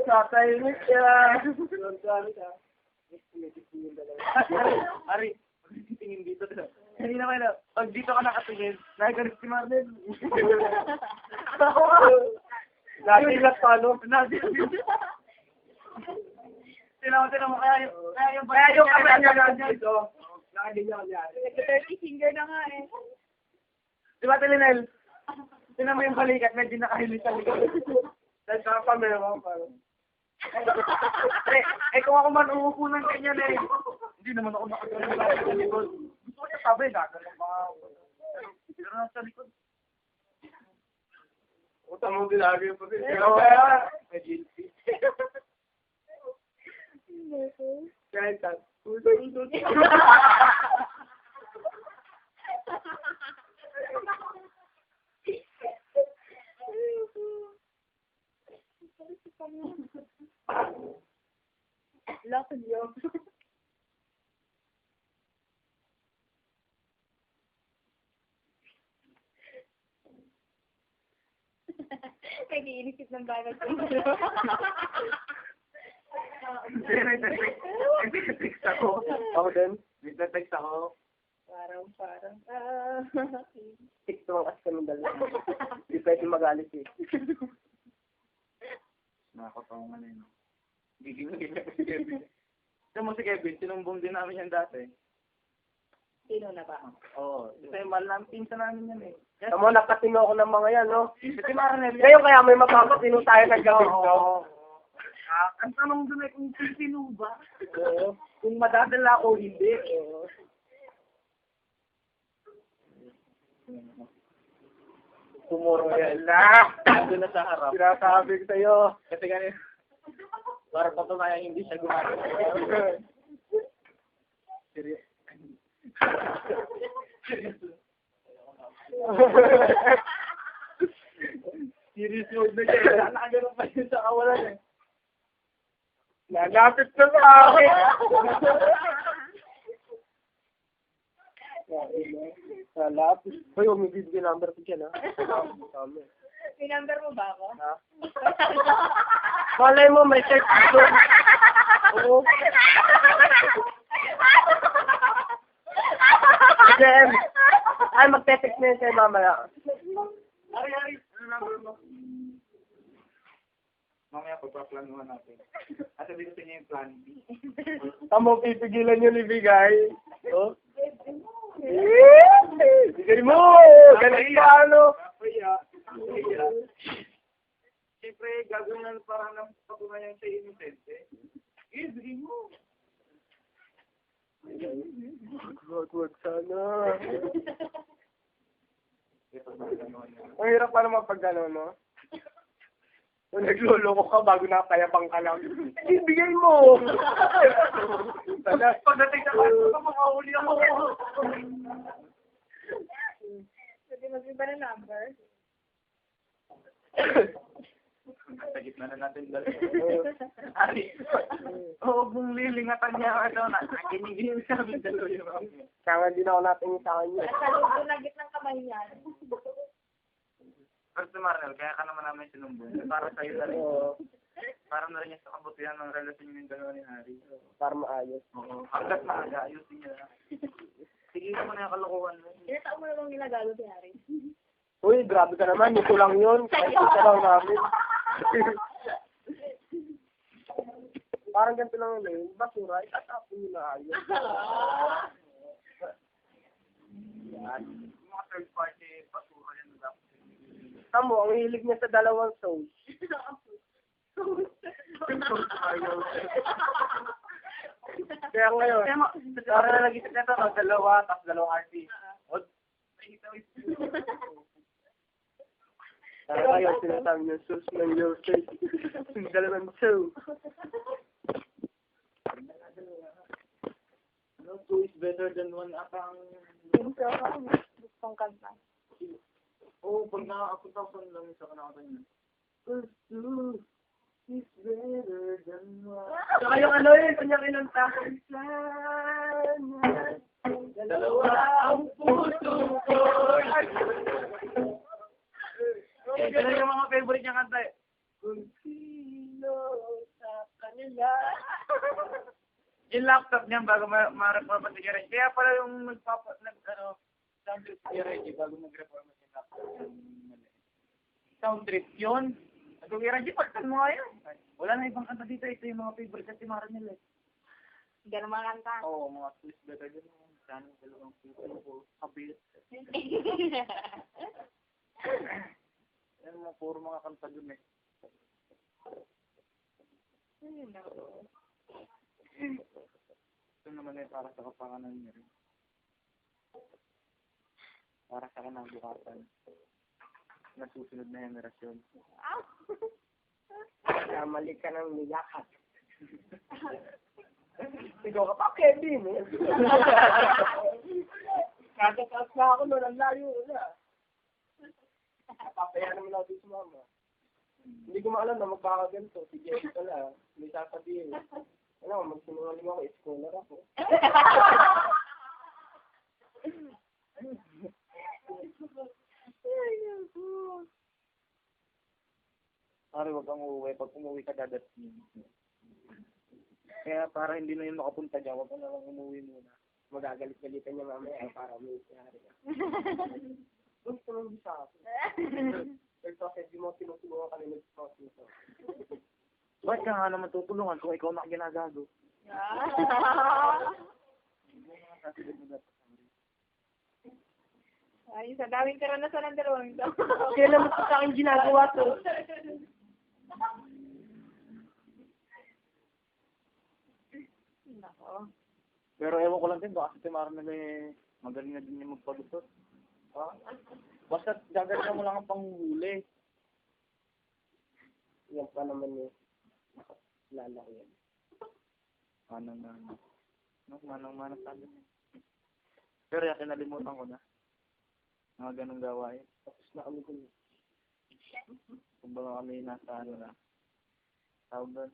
Tatahimik siya. Ari, tingin dito. Hindi naman na, pag dito ka nakatingin, nagalit si Marlon. Nasilat pa, no? Tinan mo, kaya yung kamay niya dito. Nakaganyan niya. Nag-30 finger na nga eh. Di ba, Telinel? Tinan mo yung balikat, medyo nakahilis sa likod. Dahil sa pamera, parang. Kung ako man umupo ng ganyan eh. Hindi naman ako nakagaling sa likod. Gusto ko niya sabi, gagawin mga. Pero nasa likod. Utang mo din lagi yung pati. May guilty. Kahit ka. Lakad yun. Nag-iinisip ng bagay ko. Nagte-text ako. Ako din? Nagte-text ako. Parang. TikTok as kami dalawa. Hindi pwede magalit eh. Nakakatawa na yun. Gigil na si Kevin. Ito mo si Kevin, sinumbong din namin yan dati. Sino na ba? Oo. Kasi malang pinsa namin yan eh. Tamo, nakatino ako ng mga yan, no? Kasi Maranel. Ngayon kaya may mapapatino tayo nag-gawin, no? Ang tanong doon ay kung sino ba? Kung madadala o hindi. Tumuro yan. Doon na sa harap. Sinasabi ko sa'yo. Kasi ganun. Para patunayan hindi siya gumagana. Seryoso. Serious mode na siya. Nakagano'n pa yun sa kawalan eh. Nalapit na sa akin. Nalapit. Hoy, huwag may bibigyan number ko dyan, ha? May number mo ba ako? Ha? Malay mo, may check dito. Oo. Jem. Ay, magte-text na yun sa'yo mamaya. Ari, ano number mo? Mamaya pagpaplanuhan natin. At sabi ko sa inyo yung plan B. Tamo, pipigilan yun ibigay. Oh? Bigay mo! Ganun pa, ano? Siyempre, gagawin na parang ng patunayan sa inosente. Bigay mo. Wag sana. Ang hirap pa naman pag gano'n, no? Kung nagloloko ka bago nakayabang ka lang, ibigay mo! Pagdating sa kanto, makahuli ako. Pwede mag-iba na number? Sa gitna na natin dalawa. Ari, huwag mong lilingatan niya ito na. Kinigil sa amin dalawa yung Kaya hindi na ako natingin sa kanya. Nasa lagit ng kamay yan. Pero si Marnel, kaya ka naman namin sinumbong. Para sa'yo na rin. Para na rin niya sa kabutihan ng relasyon yung dalawa ni Harry. Para maayos. Oo. Hanggat maaga, ayusin niya. Sige naman na yung kalokohan mo. Ilan taon mo namang ginagago si Harry? Uy, grabe ka naman. Ito lang yun. Kahit isa lang namin. Parang ganito lang yun. Basura, itatapon nyo na ayos. Yan. Mga third party, basura yan. Tamo, ang hilig niya sa dalawang souls. Kaya ngayon, Para na nag-isip nito, dalawa, tapos dalawang RT. kaya ngayon, sinasabi niya, souls ng your face. Yung dalawang soul. No, two is better than one ata ang... Yung program, gustong kanta. Oo, pag nakakapunta ko sa lang sa kanakata niya. Two is better than one. Saka yung ano yun, kanya kinanta. Dalawa ang puso ko. Ito yung mga favorite niya kanta eh. Kung laptop niya bago ma-reformat si Reggie. Kaya pala yung sound trip si Reggie bago mag-reformat yung laptop. Sound trip yun. Sabi ko, Reggie, pagkan mo nga yun. Wala na ibang kanta dito. Ito yung mga favorite at si Maranil eh. Hindi ka naman kanta. Oo, mga twist better din. Sana dalawang twist ko. Kabit. Yan mga puro mga kanta dun eh. Ito naman ay para sa kapakanan niya rin. Para sa kinabukasan. Nasusunod na henerasyon. Mali ka ng niyakat. Ikaw ka pa, Kevin eh. Katatas na ako noon, ang layo na. Papaya naman ako dito sa mama. Hindi ko maalam na magkakaganto. Si Jesse pala, may sasabihin. Ano, magsinungaling ako, scholar ako. Pare, wag kang uuwi. Pag umuwi ka, dadating. Kaya para hindi na yun makapunta dyan, wag ka na lang umuwi muna. Magagalit-galitan niya mamaya para may siyari ka. Gusto mo sa akin. Pero kasi di mo tinutulungan ka na nag-spot nito. Ba't ka nga naman tutulungan kung ikaw na ginagago? Ay, sa daming karanasan ng dalawang ito. Kailan mo sa akin ginagawa to? Nako. Pero ewan ko lang din, baka si Timara nila eh, magaling na din yung magpalusot. Ha? Basta gagawin mo lang ang panghuli. Yan pa naman eh. Lalaki yan. Manang-manang. Manang-manang sabi. Pero yan, kinalimutan ko na. Mga ganong gawain. Tapos na kami dun. Kung baka kami nasa ano na. Tawag doon.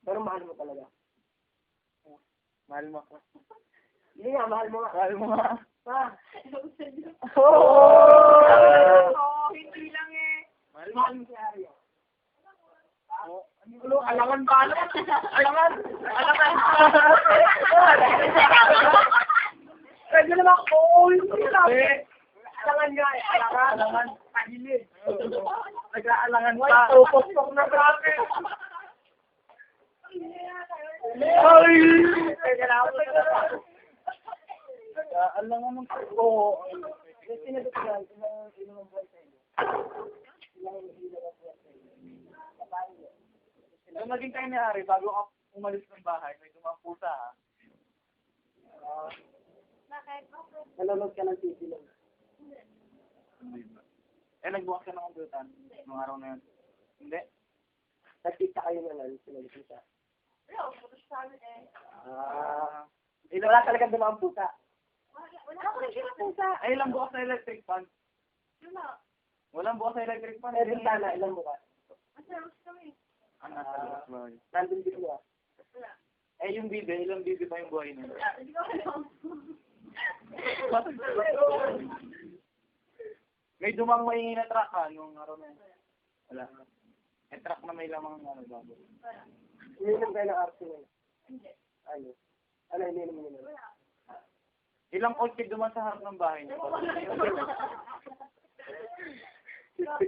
Pero mahal mo talaga. Mahal mo ako. Hindi nga, mahal mo nga. Mahal mo nga. Pa! Oo, hindi lang eh. Mahal mo. Mahal mo si Aryo. Ano? Alangan ba? Alangan! Alangan! Pwede naman ako. Hindi sabi. Alangan nga eh. Alangan. Alangan. Pagilid. Nag-aalangan Why? pa. Tupos-tok na grabe. Ay! Teka na ako. Nag-aalangan ng ko. Kasi sinagot yan. Ilang ang buhay sa inyo? Ilang ang buhay sa inyo? Nung naging kayo ni Ari, bago ako umalis ng bahay, may dumang pusa ha. Bakit? Nanonood ka ng TV lang. Hindi ba? Eh, nagbukas ka ng computer nung araw na yun. Hindi? Nagkita kayo na lang. Sinagot siya. Wala, putos sa amin eh. Wala talagang dumang pusa. Wala ako nagkita. Ay, ilang bukas na electric fan. Wala. Walang bukas na electric fan. Eh, bintana, ilang bukas. Masaros kami. Ang nasa labas ba? Nandun din niya. Wala. Eh, yung bibe, ilang bibe pa yung buhay na yun? Hindi ko alam. May dumang may na truck ha, nung araw na yun. Wala. Eh, truck na may lamang ano, bago. Wala. Ininom kayo ng Arsenal. Hindi. Ano? Ano ininom mo nila? Wala. Ilang kotse duman sa harap ng bahay niyo?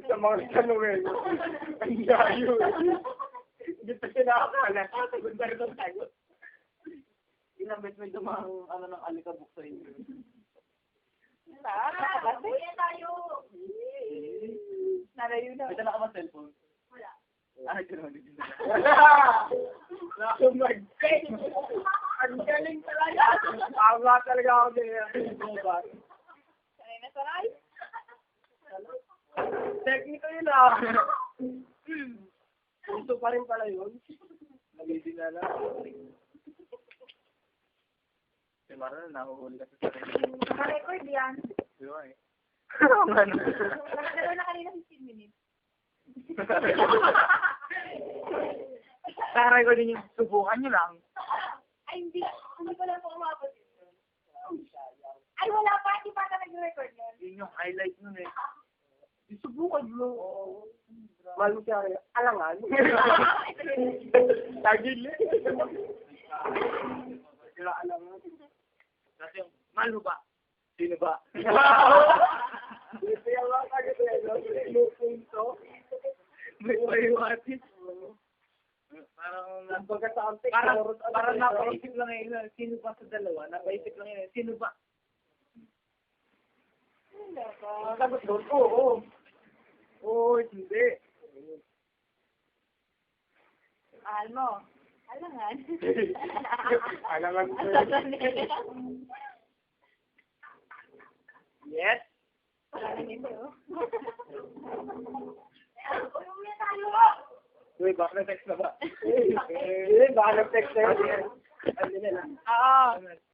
Sa mga tanong eh. Ang yayo eh. Hindi pa siya nakakala. Sagot na rin ang sagot. Ilang beses may dumang ano ng alikabok sa inyo. Wala. Uwi tayo. Nalayo na. May dala ka ba cellphone? Wala. Ah, gano'n. Oh my God! Ang galing talaga! Tama talaga ako din. Sanay na sanay. Technical yun ah. Gusto pa rin pala yun. Nag-ibig na lang. Si Mara na nahuhuli kasi sa rin. Naka-record yan. Di ba eh? Nakagalaw na kanina 15 minutes. Taray ko din yung subukan nyo lang. Ay, hindi. Hindi ko lang po umabot yun. Ay, wala pa. Hindi pa ka nag-record yun. Yun yung highlight nun eh. Yung subukan mo. Mahal mo siya. Alangan. Tagil eh. Sila alam mo. Kasi yung, mahal mo ba? Sino ba? Ito yung mga kagad-elo. Punto. May paiwatis. Parang, Kumbaga sa antik. parang napaisip lang ngayon, sino ba sa dalawa? Napaisip lang ngayon, sino ba? Sagot doon, oo. Oo, hindi. Mahal mo. Alangan. Alangan ko. Yes? Alangan ito. Uy, baka na-text na ba? Eh, baka nag-text na yun. Oo.